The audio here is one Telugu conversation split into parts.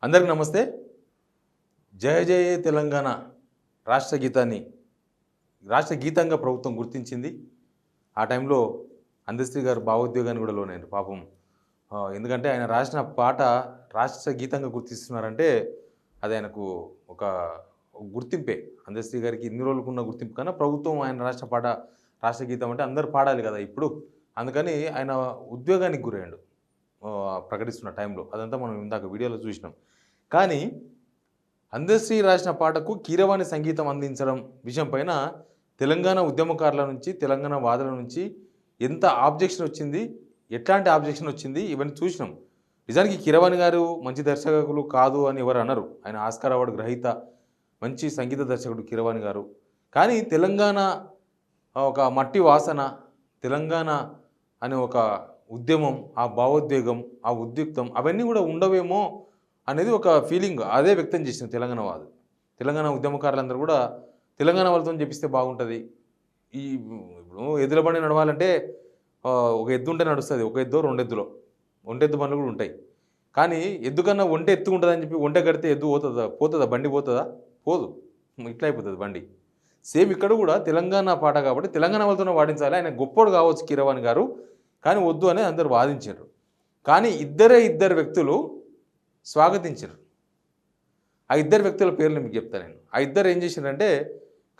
అందరికీ నమస్తే. జయ జయ తెలంగాణ రాష్ట్ర గీతాన్ని రాష్ట్ర గీతంగా ప్రభుత్వం గుర్తించింది. ఆ టైంలో అందశ్రీ గారు భావోద్వేగాన్ని కూడా లోనైంది పాపం. ఎందుకంటే ఆయన రాసిన పాట రాష్ట్ర గీతంగా గుర్తిస్తున్నారంటే అది ఆయనకు ఒక గుర్తింపే. అందశ్రీ గారికి ఇన్ని రోజులకున్న గుర్తింపు కన్నా ప్రభుత్వం ఆయన రాసిన పాట రాష్ట్ర గీతం అంటే అందరూ పాడాలి కదా ఇప్పుడు. అందుకని ఆయన ఉద్వేగానికి గురయ్యాడు ప్రకటిస్తున్న టైంలో. అదంతా మనం ఇందాక వీడియోలో చూసినాం. కానీ అందశ్రీ రాసిన పాటకు కీరవాణి సంగీతం అందించడం విషయం పైన తెలంగాణ ఉద్యమకారుల నుంచి, తెలంగాణ వాదుల నుంచి ఎంత ఆబ్జెక్షన్ వచ్చింది, ఎట్లాంటి ఆబ్జెక్షన్ వచ్చింది, ఇవన్నీ చూసినాం. నిజానికి కీరవాణి గారు మంచి దర్శకులు కాదు అని ఎవరు అనరు. ఆయన ఆస్కార్ అవార్డు గ్రహీత, మంచి సంగీత దర్శకుడు కీరవాణి గారు. కానీ తెలంగాణ ఒక మట్టి వాసన, తెలంగాణ అనే ఒక ఉద్యమం, ఆ భావోద్వేగం, ఆ ఉద్రిక్తం అవన్నీ కూడా ఉండవేమో అనేది ఒక ఫీలింగ్ అదే వ్యక్తం చేసిన తెలంగాణ వాదు. తెలంగాణ ఉద్యమకారులందరూ కూడా తెలంగాణ వాళ్ళతో చెప్పిస్తే బాగుంటుంది. ఇప్పుడు ఎద్దుల బండి నడవాలంటే ఒక ఎద్దు ఉంటే నడుస్తుంది, ఒక ఎద్దో రెండు ఎద్దులో ఒంటెద్దు బండ్లు కూడా ఉంటాయి. కానీ ఎద్దు కన్నా ఒంటె ఎత్తు ఉంటుందని చెప్పి ఒంటె కడితే ఎద్దు పోతుందా బండి పోతుందా? పోదు, ఇట్లా అయిపోతుంది బండి. సేమ్ ఇక్కడ కూడా తెలంగాణ పాట కాబట్టి తెలంగాణ వాళ్ళతోనే వాడించాలి. ఆయన గొప్పోడు కావచ్చు కీరవాణి గారు, కానీ వద్దు అని అందరు వాదించారు. కానీ ఇద్దరు వ్యక్తులు స్వాగతించారు. ఆ ఇద్దరు వ్యక్తుల పేర్లు మీకు చెప్తాను నేను. ఆ ఇద్దరు ఏం చేశారంటే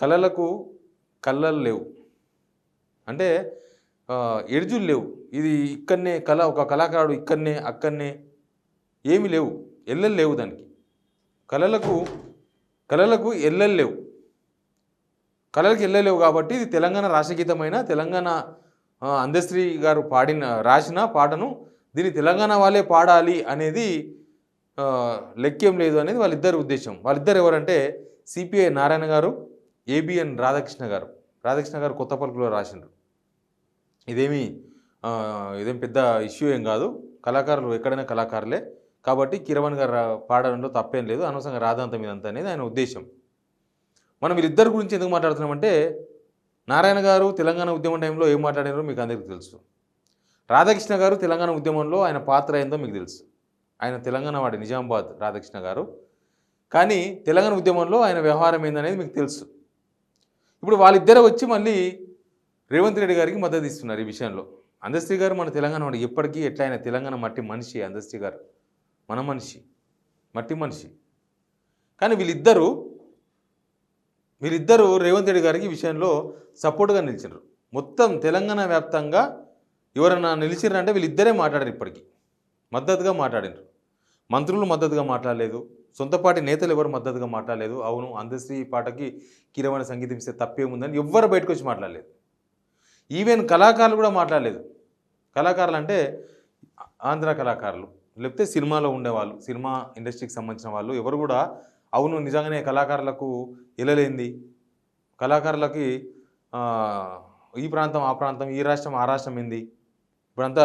కళలకు కళ్ళలు లేవు, అంటే ఎడుజులు లేవు. ఇది ఇక్కడనే ఒక కళాకారుడు ఇక్కడనే అక్కడనే ఏమి లేవు, ఎల్లలు లేవు దానికి. కళలకు ఎల్లలు లేవు, కళలకు ఎల్లలేవు కాబట్టి ఇది తెలంగాణ రాష్ట్రగీతమైన తెలంగాణ అందశ్రీ గారు రాసిన పాటను దీన్ని తెలంగాణ వాళ్ళే పాడాలి అనేది లెక్కేం లేదు అనేది వాళ్ళిద్దరి ఉద్దేశం. వాళ్ళిద్దరు ఎవరంటే సిపిఐ నారాయణ గారు, ఏబిఎన్ రాధాకృష్ణ గారు. రాధాకృష్ణ గారు కొత్త పలుకులో రాసిండ్రు. ఇదేం పెద్ద ఇష్యూ ఏం కాదు, కళాకారులు ఎక్కడైనా కళాకారులే కాబట్టి కీరవాణి గారు పాడడంలో తప్పేం లేదు, అనవసరంగా రాధాంత మీదంతా అనేది ఆయన ఉద్దేశం. మనం వీళ్ళిద్దరి గురించి ఎందుకు మాట్లాడుతున్నామంటే నారాయణ గారు తెలంగాణ ఉద్యమం టైంలో ఏం మాట్లాడారో మీకు అందరికీ తెలుసు. రాధాకృష్ణ గారు తెలంగాణ ఉద్యమంలో ఆయన పాత్ర ఏందో మీకు తెలుసు. ఆయన తెలంగాణ వాడి, నిజామాబాద్ రాధాకృష్ణ గారు. కానీ తెలంగాణ ఉద్యమంలో ఆయన వ్యవహారం ఏందనేది మీకు తెలుసు. ఇప్పుడు వాళ్ళిద్దరే వచ్చి మళ్ళీ రేవంత్ రెడ్డి గారికి మద్దతు ఇస్తున్నారు ఈ విషయంలో. అందశ్రీ గారు మన తెలంగాణ వాడు, ఎప్పటికీ ఎట్లా ఆయన తెలంగాణ మట్టి మనిషి. అందశ్రీ గారు మన మనిషి, మట్టి మనిషి. కానీ వీళ్ళిద్దరూ రేవంత్ రెడ్డి గారికి ఈ విషయంలో సపోర్ట్గా నిలిచారు. మొత్తం తెలంగాణ వ్యాప్తంగా ఎవరన్నా నిలిచిరంటే వీళ్ళిద్దరే మాట్లాడారు. ఇప్పటికీ మద్దతుగా మాట్లాడినారు. మంత్రులు మద్దతుగా మాట్లాడలేదు, సొంత పార్టీ నేతలు ఎవరు మద్దతుగా మాట్లాడలేదు. అవును అందశ్రీ పాటకి కీరవాణి సంగీతం ఇస్తే తప్పేముందని ఎవ్వరు బయటకు వచ్చి మాట్లాడలేదు. ఈవెన్ కళాకారులు కూడా మాట్లాడలేదు. కళాకారులు అంటే ఆంధ్ర కళాకారులు, లేకపోతే సినిమాలో ఉండేవాళ్ళు, సినిమా ఇండస్ట్రీకి సంబంధించిన వాళ్ళు ఎవరు కూడా అవును నిజంగానే కళాకారులకు ఎలలేంది, కళాకారులకి ఈ ప్రాంతం ఆ ప్రాంతం, ఈ రాష్ట్రం ఆ రాష్ట్రం ఏంది, ఇప్పుడంతా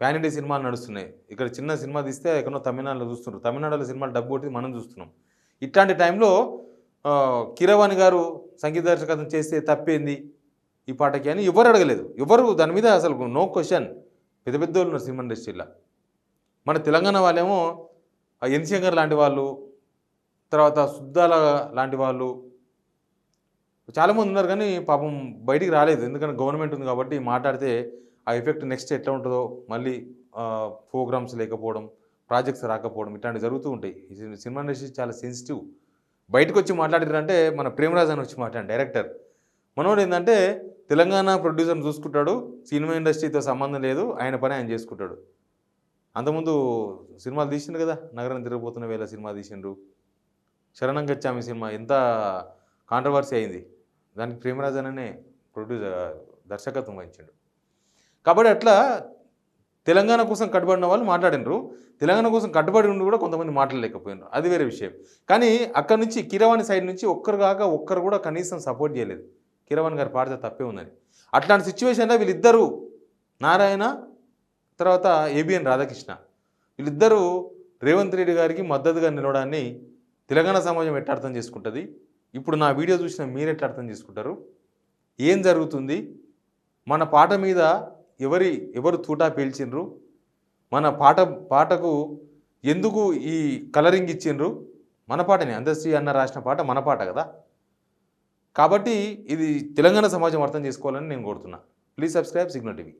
ప్యాన్ ఇండియా సినిమాలు నడుస్తున్నాయి. ఇక్కడ చిన్న సినిమా తీస్తే ఎక్కడో తమిళనాడులో చూస్తున్నారు, తమిళనాడులో సినిమాలు డబ్బు కొట్టి మనం చూస్తున్నాం. ఇట్లాంటి టైంలో కీరవాణి గారు సంగీత దర్శకత్వం చేస్తే తప్పేంది ఈ పాటకి అని ఎవరు అడగలేదు. ఎవరు దాని మీద అసలు నో క్వశ్చన్. పెద్ద పెద్ద వాళ్ళు ఉన్నారు సినిమా ఇండస్ట్రీలో. మన తెలంగాణ వాళ్ళేమో ఎన్శంకర్ లాంటి వాళ్ళు, తర్వాత సుద్దాల లాంటి వాళ్ళు చాలామంది ఉన్నారు. కానీ పాపం బయటికి రాలేదు, ఎందుకంటే గవర్నమెంట్ ఉంది కాబట్టి మాట్లాడితే ఆ ఎఫెక్ట్ నెక్స్ట్ ఎట్లా ఉంటుందో, మళ్ళీ ప్రోగ్రామ్స్ లేకపోవడం, ప్రాజెక్ట్స్ రాకపోవడం ఇట్లాంటివి జరుగుతూ ఉంటాయి. సినిమా ఇండస్ట్రీ చాలా సెన్సిటివ్. బయటకు వచ్చి మాట్లాడారంటే మన ప్రేమరాజ్ అని వచ్చి మాట్లాడారు డైరెక్టర్. మనోడు ఏంటంటే తెలంగాణ ప్రొడ్యూసర్ని చూసుకుంటాడు, సినిమా ఇండస్ట్రీతో సంబంధం లేదు, ఆయన పని ఆయన చేసుకుంటాడు. అంతకుముందు సినిమాలు తీసిండు కదా, నగరం తిరగబోతున్న వేళ సినిమా తీసిండ్రు, శరణం గచ్చామి సినిమా ఎంత కాంట్రవర్సీ అయింది, దానికి ప్రేమరాజ్ అనే దర్శకత్వం వహించాడు. కాబట్టి అట్లా తెలంగాణ కోసం కట్టుబడిన వాళ్ళు మాట్లాడినరు, తెలంగాణ కోసం కట్టుబడి ఉండి కూడా కొంతమంది మాట్లాడలేకపోయినారు, అది వేరే విషయం. కానీ అక్కడి నుంచి కీరవాణి సైడ్ నుంచి ఒక్కరు కూడా కనీసం సపోర్ట్ చేయలేదు కీరవాణి గారు పాడితే తప్పే ఉందని. అట్లాంటి సిచ్యువేషన్లో వీళ్ళిద్దరూ నారాయణ తర్వాత ఏబిఎన్ రాధాకృష్ణ వీళ్ళిద్దరూ రేవంత్ రెడ్డి గారికి మద్దతుగా నిలవడాన్ని తెలంగాణ సమాజం ఎట్లా అర్థం చేసుకుంటుంది, ఇప్పుడు నా వీడియో చూసిన మీరు ఎట్లా అర్థం చేసుకుంటారు, ఏం జరుగుతుంది, మన పాట మీద ఎవరు తూటా పేల్చిండ్రు, మన పాటకు ఎందుకు ఈ కలరింగ్ ఇచ్చిండ్రు? మన పాటనే, అందశ్రీ అన్న రాసిన పాట మన పాట కదా. కాబట్టి ఇది తెలంగాణ సమాజం అర్థం చేసుకోవాలని నేను కోరుతున్నా. Please subscribe signal TV.